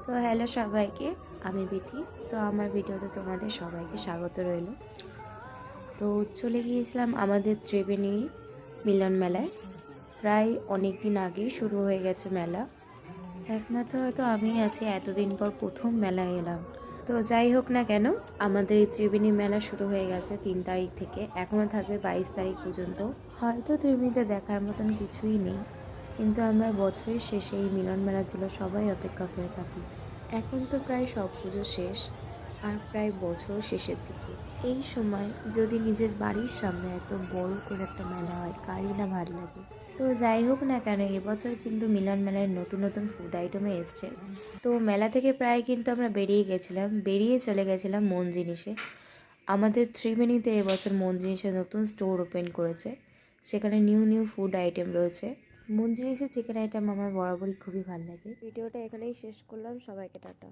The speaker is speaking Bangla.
তো হ্যালো সবাইকে, আমি বিথি। তো আমার ভিডিওতে তোমাদের সবাইকে স্বাগত রইল। তো চলে গিয়েছিলাম আমাদের ত্রিবেণীর মিলন মেলায়। প্রায় অনেক দিন আগেই শুরু হয়ে গেছে মেলা। একমাত্র হয়তো আমি আছি এতদিন পর প্রথম মেলায় এলাম। তো যাই হোক না কেন, আমাদের এই ত্রিবেণী মেলা শুরু হয়ে গেছে 3 তারিখ থেকে, এখনও থাকবে 22 তারিখ পর্যন্ত। হয়তো ত্রিবেণীতে দেখার মতন কিছুই নেই, কিন্তু আমরা বছরের শেষে এই মিলন মেলার জন্য সবাই অপেক্ষা করে থাকি। এখন তো প্রায় সব পুজো শেষ, আর প্রায় বছর শেষের দিকে। এই সময় যদি নিজের বাড়ির সামনে এত বড় করে একটা মেলা হয়, কারই না ভালো লাগে। তো যাই হোক না কেন, এবছর কিন্তু মিলন মেলায় নতুন নতুন ফুড আইটেমে এসছে। তো মেলা থেকে প্রায় কিন্তু আমরা বেরিয়ে চলে গেছিলাম মন জিনিসে। আমাদের ত্রিবেণীতে এবছর মন জিনিসের নতুন স্টোর ওপেন করেছে, সেখানে নিউ নিউ ফুড আইটেম রয়েছে। মন জিনিসের চিকেন আইটেম আমার বরাবরই খুবই ভালো লাগে। ভিডিওটা এখানেই শেষ করলাম, সবাইকে টাটা।